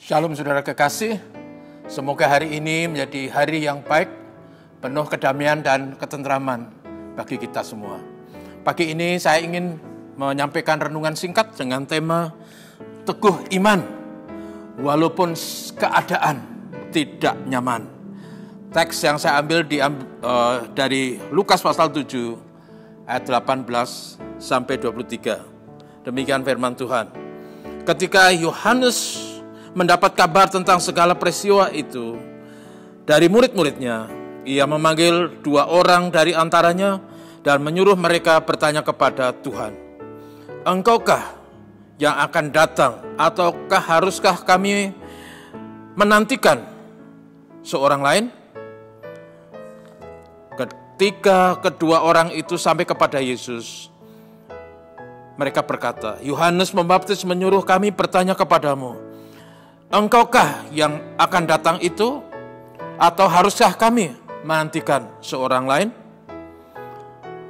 Shalom saudara kekasih, semoga hari ini menjadi hari yang baik, penuh kedamaian dan ketentraman bagi kita semua. Pagi ini saya ingin menyampaikan renungan singkat dengan tema Teguh Iman, walaupun keadaan tidak nyaman. Teks yang saya ambil dari Lukas pasal 7 ayat 18 sampai 23. Demikian firman Tuhan. Ketika Yohanes mendapat kabar tentang segala peristiwa itu dari murid-muridnya, ia memanggil 2 orang dari antaranya dan menyuruh mereka bertanya kepada Tuhan, "Engkaukah yang akan datang, ataukah haruskah kami menantikan seorang lain?" Ketika kedua orang itu sampai kepada Yesus, mereka berkata, "Yohanes Pembaptis menyuruh kami bertanya kepadamu, engkaukah yang akan datang itu, atau haruskah kami menantikan seorang lain?"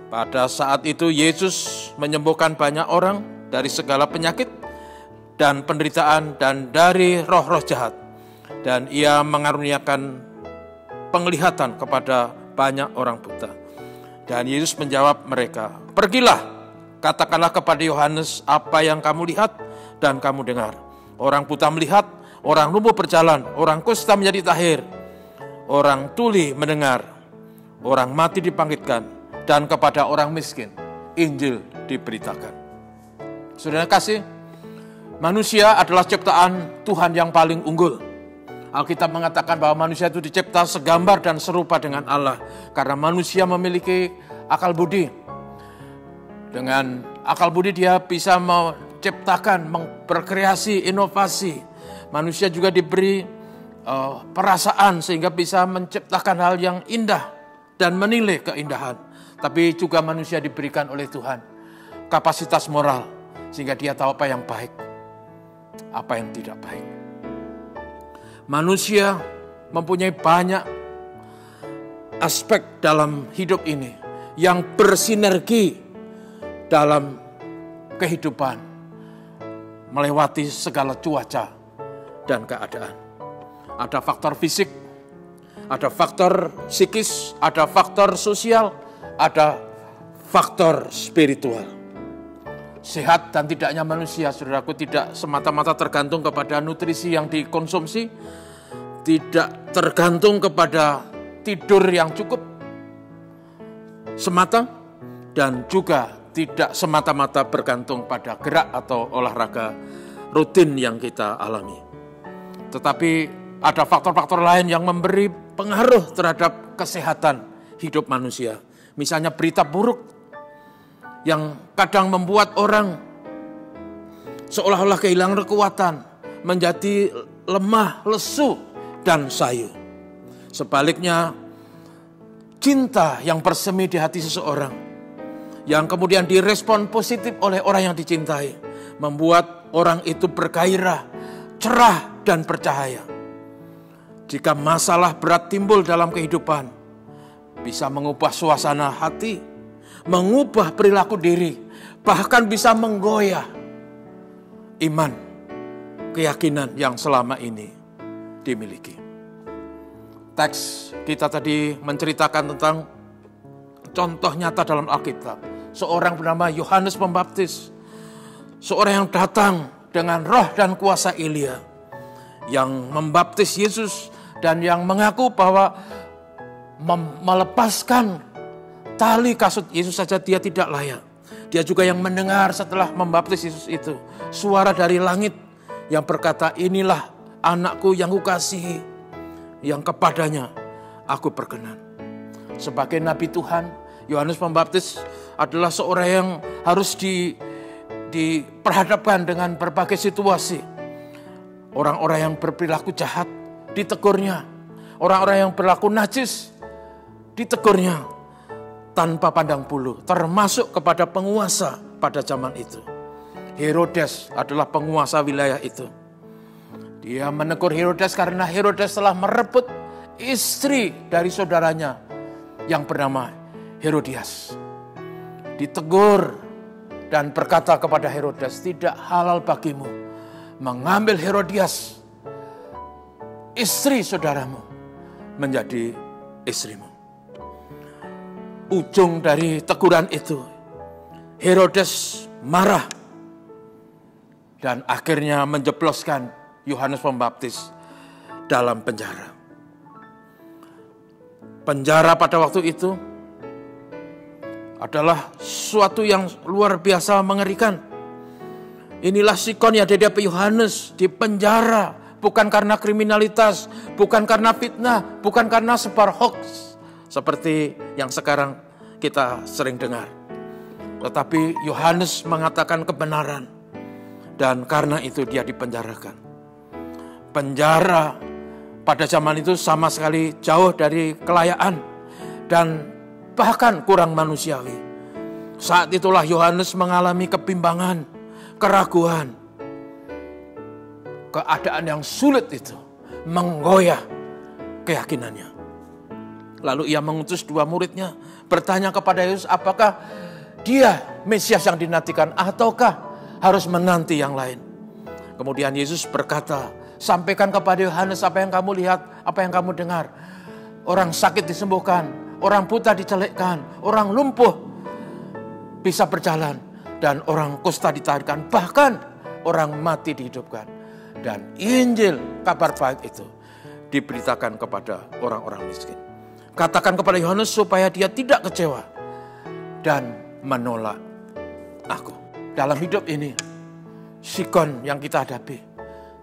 Pada saat itu Yesus menyembuhkan banyak orang dari segala penyakit dan penderitaan dan dari roh-roh jahat. Dan ia mengaruniakan penglihatan kepada banyak orang buta. Dan Yesus menjawab mereka, "Pergilah, katakanlah kepada Yohanes apa yang kamu lihat dan kamu dengar. Orang buta melihat, orang lumpuh berjalan, orang kusta menjadi tahir, orang tuli mendengar, orang mati dibangkitkan, dan kepada orang miskin Injil diberitakan." Saudara kasih, manusia adalah ciptaan Tuhan yang paling unggul. Alkitab mengatakan bahwa manusia itu dicipta segambar dan serupa dengan Allah, karena manusia memiliki akal budi. Dengan akal budi dia bisa menciptakan, berkreasi, inovasi. Manusia juga diberi perasaan sehingga bisa menciptakan hal yang indah dan menilai keindahan. Tapi juga manusia diberikan oleh Tuhan kapasitas moral sehingga dia tahu apa yang baik, apa yang tidak baik. Manusia mempunyai banyak aspek dalam hidup ini yang bersinergi dalam kehidupan melewati segala cuaca dan keadaan. Ada faktor fisik, ada faktor psikis, ada faktor sosial, ada faktor spiritual. Sehat dan tidaknya manusia, saudaraku, tidak semata-mata tergantung kepada nutrisi yang dikonsumsi, tidak tergantung kepada tidur yang cukup semata, dan juga tidak semata-mata bergantung pada gerak atau olahraga rutin yang kita alami. Tetapi ada faktor-faktor lain yang memberi pengaruh terhadap kesehatan hidup manusia. Misalnya berita buruk yang kadang membuat orang seolah-olah kehilangan kekuatan, menjadi lemah, lesu, dan sayu. Sebaliknya, cinta yang bersemi di hati seseorang, yang kemudian direspon positif oleh orang yang dicintai, membuat orang itu bergairah, cerah, dan bercahaya. Jika masalah berat timbul dalam kehidupan, bisa mengubah suasana hati, mengubah perilaku diri, bahkan bisa menggoyah iman, keyakinan yang selama ini dimiliki. Teks kita tadi menceritakan tentang contoh nyata dalam Alkitab. Seorang bernama Yohanes Pembaptis, seorang yang datang dengan roh dan kuasa Elia, yang membaptis Yesus dan yang mengaku bahwa melepaskan tali kasut Yesus saja dia tidak layak. Dia juga yang mendengar setelah membaptis Yesus itu suara dari langit yang berkata, "Inilah anakku yang kukasihi, yang kepadanya aku berkenan." Sebagai nabi Tuhan, Yohanes Pembaptis adalah seorang yang harus diperhadapkan dengan berbagai situasi. Orang-orang yang berperilaku jahat ditegurnya, orang-orang yang berlaku najis ditegurnya tanpa pandang bulu, termasuk kepada penguasa pada zaman itu. Herodes adalah penguasa wilayah itu. Dia menegur Herodes karena Herodes telah merebut istri dari saudaranya yang bernama Herodias. Ditegur dan berkata kepada Herodes, "Tidak halal bagimu mengambil Herodias istri saudaramu menjadi istrimu. Ujung dari teguran itu, Herodes marah dan akhirnya menjebloskan Yohanes Pembaptis dalam penjara. Penjara pada waktu itu adalah suatu yang luar biasa mengerikan. Inilah sikon yang dihadapi Yohanes di penjara, bukan karena kriminalitas, bukan karena fitnah, bukan karena sebar hoax seperti yang sekarang kita sering dengar. Tetapi Yohanes mengatakan kebenaran dan karena itu dia dipenjarakan. Penjara pada zaman itu sama sekali jauh dari kelayaan dan bahkan kurang manusiawi. Saat itulah Yohanes mengalami kebimbangan, keraguan. Keadaan yang sulit itu menggoyah keyakinannya. Lalu ia mengutus 2 muridnya bertanya kepada Yesus, apakah dia Mesias yang dinantikan ataukah harus menanti yang lain. Kemudian Yesus berkata, sampaikan kepada Yohanes apa yang kamu lihat, apa yang kamu dengar. Orang sakit disembuhkan, orang buta dicelikkan, orang lumpuh bisa berjalan, dan orang kusta ditahirkan, bahkan orang mati dihidupkan. Dan Injil, kabar baik itu diberitakan kepada orang-orang miskin. Katakan kepada Yohanes supaya dia tidak kecewa dan menolak aku. Dalam hidup ini, sikon yang kita hadapi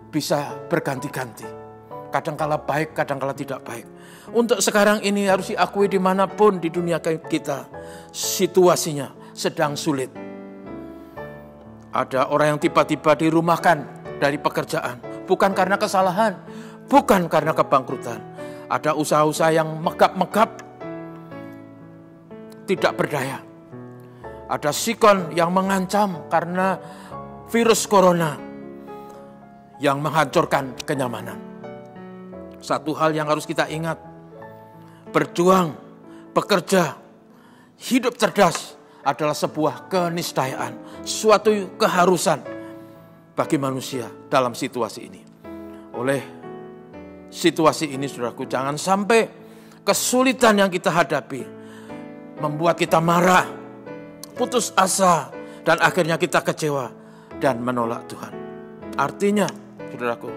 bisa berganti-ganti. Kadangkala baik, kadangkala tidak baik. Untuk sekarang ini harus diakui dimanapun di dunia kita, situasinya sedang sulit. Ada orang yang tiba-tiba dirumahkan dari pekerjaan, bukan karena kesalahan, bukan karena kebangkrutan. Ada usaha-usaha yang megap-megap, tidak berdaya. Ada sikon yang mengancam karena virus corona yang menghancurkan kenyamanan. Satu hal yang harus kita ingat, berjuang, bekerja, hidup cerdas adalah sebuah keniscayaan, suatu keharusan bagi manusia dalam situasi ini. Oleh situasi ini, saudaraku, jangan sampai kesulitan yang kita hadapi membuat kita marah, putus asa, dan akhirnya kita kecewa dan menolak Tuhan. Artinya, saudaraku,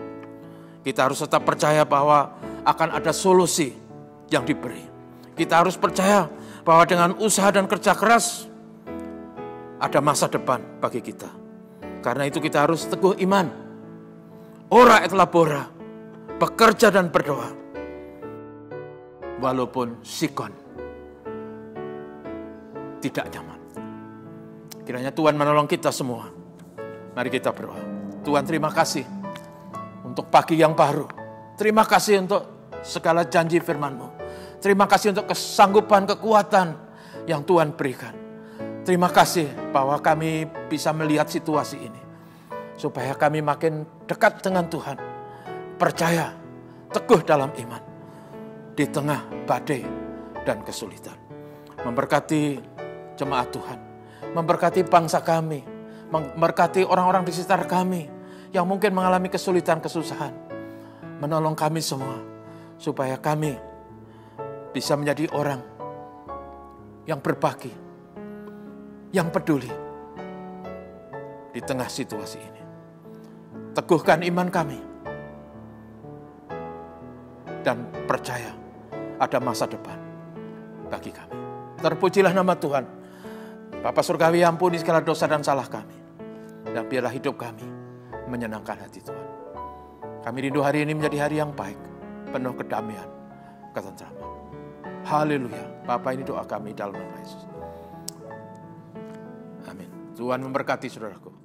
kita harus tetap percaya bahwa akan ada solusi yang diberi. Kita harus percaya bahwa dengan usaha dan kerja keras ada masa depan bagi kita. Karena itu kita harus teguh iman. Ora et labora, bekerja dan berdoa. Walaupun sikon tidak nyaman. Kiranya Tuhan menolong kita semua. Mari kita berdoa. Tuhan, terima kasih untuk pagi yang baru. Terima kasih untuk segala janji firman-Mu. Terima kasih untuk kesanggupan, kekuatan yang Tuhan berikan. Terima kasih bahwa kami bisa melihat situasi ini. Supaya kami makin dekat dengan Tuhan. Percaya, teguh dalam iman. Di tengah badai dan kesulitan. Memberkati jemaat Tuhan. Memberkati bangsa kami. Memberkati orang-orang di sekitar kami. Yang mungkin mengalami kesulitan, kesusahan. Menolong kami semua. Supaya kami bisa menjadi orang yang berbagi. Yang peduli. Di tengah situasi ini. Teguhkan iman kami. Dan percaya ada masa depan bagi kami. Terpujilah nama Tuhan. Bapa Surgawi, ampuni segala dosa dan salah kami. Dan biarlah hidup kami menyenangkan hati Tuhan. Kami rindu hari ini menjadi hari yang baik. Penuh kedamaian, ketentraman. Haleluya. Bapa, ini doa kami dalam nama Yesus. Amin. Tuhan memberkati saudaraku.